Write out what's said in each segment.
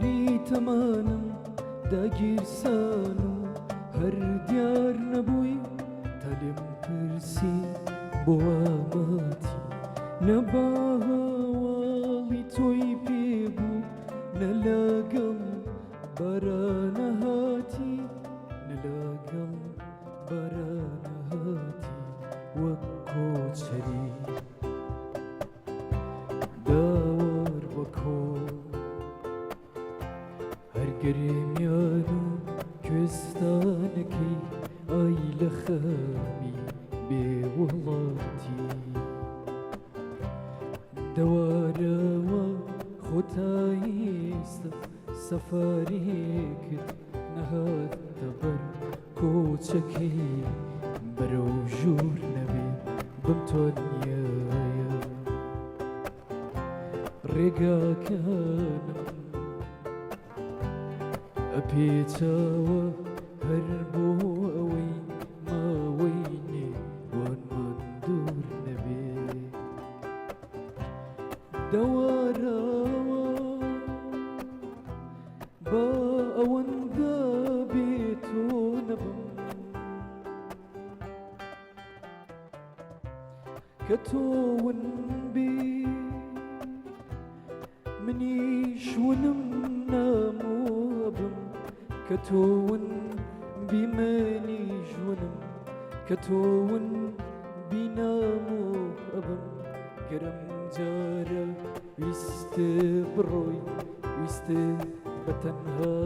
تری تەمانم داگیرسان و هەر دیار نەبووی تا لێم پرسی بۆ ئاماتی نەبا هەواڵی تۆی پێبوو نە لەگەڵ بەرانە هاتی نە لەگەڵ بەرانە هاتی وەک کۆچەری داوار بە کۆڵ هەر گەرێمیان و کوێستانەکەی ئای لە خەمی بێوەڵاتی دوارەوە خۆتاییستە سەفارێکت نەهاتە بەر کۆچەکەی بەرەو ژوور نەبێ بم تۆ نیایە ڕێگاکانم ئەپێچاوە هەر بۆ ئەوەی ماوەی نێوانمان دوور نەبێ دەوارەوە بە ئەوەندە بێت تۆ نەبم کە تۆون بێ منیش ونم نامۆبم کە تۆون بی منیش ونم کە تۆون بی نامۆ ئەبم گەرم جارە ویستە بڕۆی ویستە بە تەنها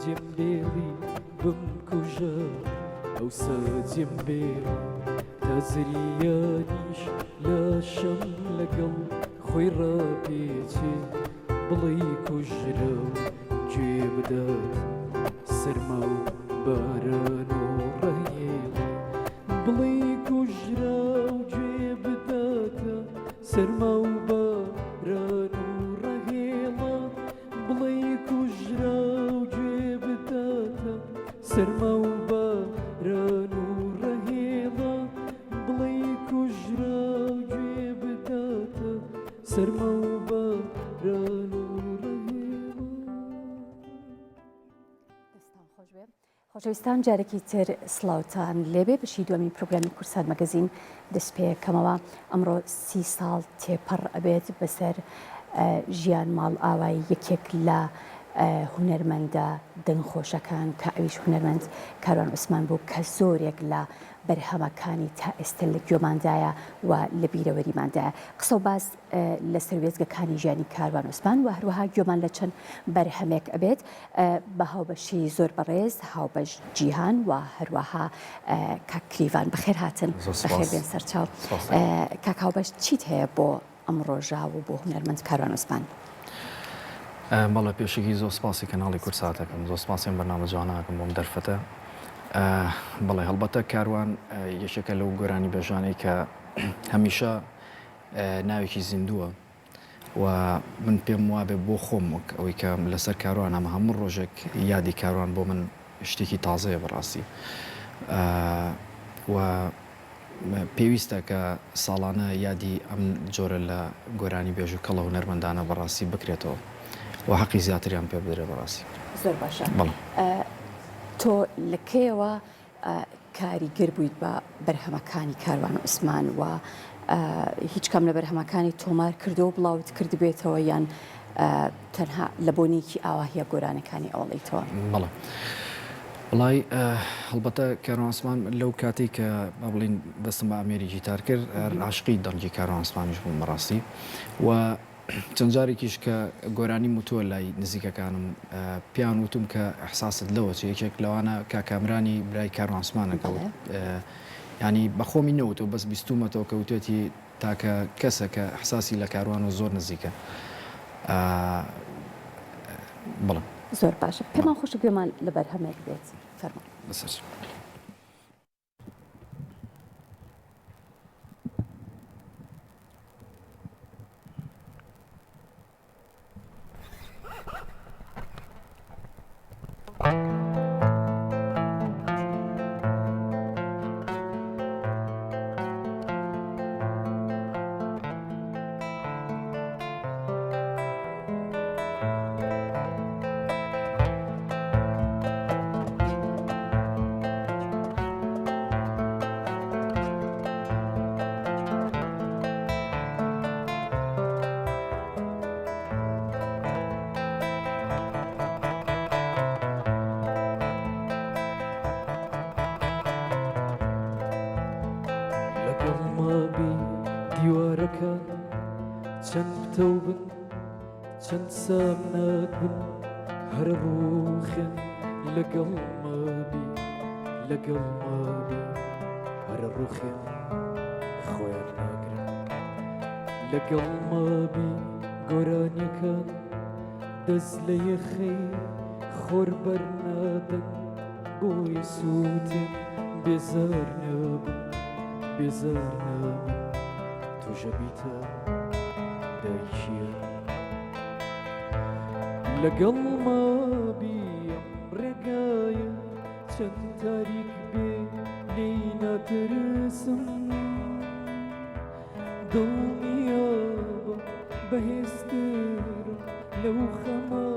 جێم لێڵی بم کوژە ئەوسا جێم بێڵ تا زریانیش لاشەم لەگەڵ خۆی ڕاپێچێ بڵێ کوژرە و گوێ بدات سەرما و باران و ڕەهێڵە بڵێ کوژرە و گوێ بداتە سەرما و باران و ڕەهێڵە بڵێ کوژرە و گوێ بداتە سەرما و باران و ڕەهێڵە بڵێ کوژرە و گوێ بداتە سەرما و باران و خۆشەویستان جارێکی تر سڵاوتان لێبێ بەشی دووەمی پرۆگرامی کورسات مەگەزین دەست پێکەمەوە ئەمڕۆ 30 ساڵ تێپەڕ ئەبێت بەسەر ژیان ماڵ ئاوای یەکێک لە هونەرمەندە دڵخۆشەکان کە ئەویش هونەرمەند کاروان عوسمان بوو کە زۆرێک لە بەرهەمەکانی تا ئێستا لە گوێماندایە و لە بیرەوەریماندایە قسە و باز لەسەر وێزگەکانی ژیانی کاروان عوسمان و هەروەها گوێمان لە چەند بەرهەمێک ئەبێت بە هاوبەشی زۆر بەڕێز هاوبەش جیهان و هەروەها کاک کلیڤان بەخێر هاتن بەخێربێن سەرچاو کاک هاوبەش چیت هەیە بۆ ئەم ڕۆژە و بۆ هونەرمەند کاروان عوسمان بەڵێ پێشێکی زۆر سپاسی کەناڵی کورساتەکەم زۆر سپاسیان بەرنامە جواناکەم بۆم دەرفەتە بەڵێ هەڵبەتە کاروان یەکێکە لەو گۆرانی بێژانەی کە هەمیشە ناوێکی زیندووە و من پێم وابێ بۆ خۆم وەک ئەوەی کە لەسەر کاروان ئەمە هەموو ڕۆژێک یادی کاروان بۆ من شتێکی تازەیە بەڕاستی و پێویستە کە ساڵانە یادی ئەم جۆرە لە گۆرانی بێژ و کەڵە هونەرمەندانە بەڕاستی بکرێتەوە و حەقی زیاتریان پێ بدرێت بەڕاستی زۆر باشە تۆ لەکەیەوە کاریگەر بوویت بە بەرهەمەکانی کاروان عوسمان و هیچ کام لە بەرهەمەکانی تۆمار کردو و بڵاوت کرد بێتەوە یان تەنها لە بۆنێکی ئاواهیە گۆرانەکانی ئەوڵیتەوە بەڵێ وڵای هەڵبەتە کاروان عوسمان لەو کاتێک کە با بڵین دەستم بە ئامێری تار کرد عاشقی دەنگی کاروان عوسمانیش بووم بەڕاستی و چەند جارێکیش کە گۆرانی موتووە لای نزیکەکانم پیان وتم کە ئەحساست لەوە چ یەکێک لەوانە کاکامرانی برای کاروان عوسمانەکەوت ینی بەخۆمی نەوتەوە بەس بیستومەتەوە کەوتێتی تاکە کەسە کە ئەحساسی لە کاروان و زۆر نزیکە بڵێ زۆر باشە پێمان خۆشە گوێمان لە بەرهەمێک بێت فەرمە بەسەر لەگەڵمابی دیوارەکان چەند پتەو بن چەند سامناک بن هەرە ڕوخێن لەگەڵمابی هەرە ڕوخێن خۆیان ناگرن لەگەڵمابی گۆرانیەکان دەست لە یەخەی خۆر بەرنادەن بۆی سووتێن بێزار نەبن توژە بیتە دایکیە لەگەڵمابی ئەم ڕێگایە چەند تاریک بێ لێی ناترسم دڵنیە بەهێزترم لەو خەمە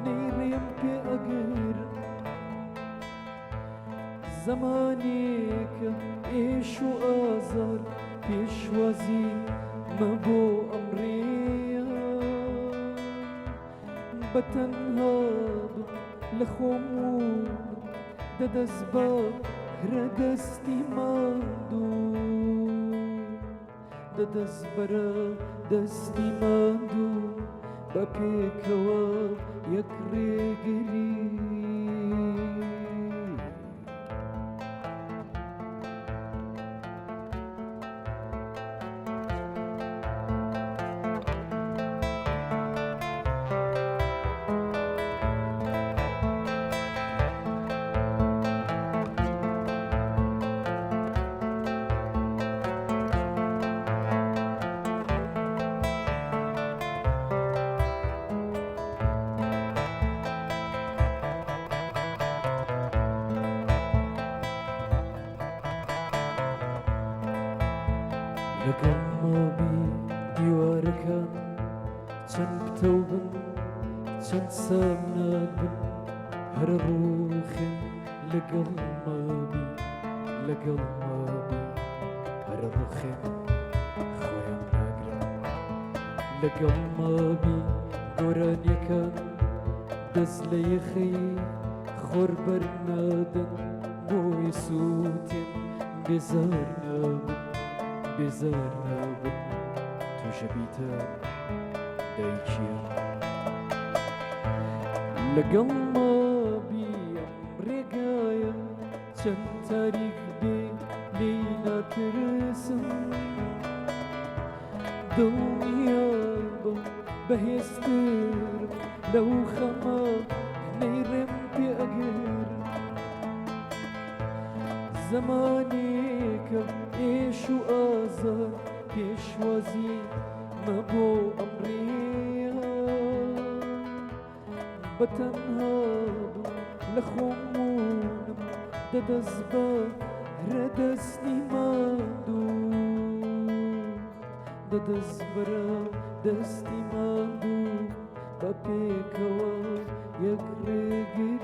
نەیڕێم پێ ئەگرم زەمانێکە ئێش و ئازار پێشوازی مەبۆ ئەمڕێیە بەتەنها بم لە خۆمون دەدەست بە هرە دەستی ماندوو دەدەست بەرە دەستی ماندوو بە پێکەوە یەک ڕێگری لەگەڵمابی دیوارەکان چەند پتەو بن چەند سامناک بن هەرە ڕوخێن لەگەڵمابی هەرە ڕوخێن خۆیان ناگرن لەگەڵمابی گۆرانیەکان دەست لە یەخەی خۆر بەرنادەن بۆی سووتێن بێزار نەبن توژە بیتە دایکیە لەگەڵمابی ئەم ڕێگایە چەند تاریک بێ لێی ناترسم دڵنیە بەهێزترم لەو خەمە نەیڕێم پێ ئەگرم زەمانێکە ئێش و ئازار پێشوازی مەبۆ ئەمڕێیە بەتەنها بم لە خۆمونم دەدەست بە هرە دەستی ماندوو دەدەست بەرە دەستی ماندوو بە پێکەوە یەک ڕێگری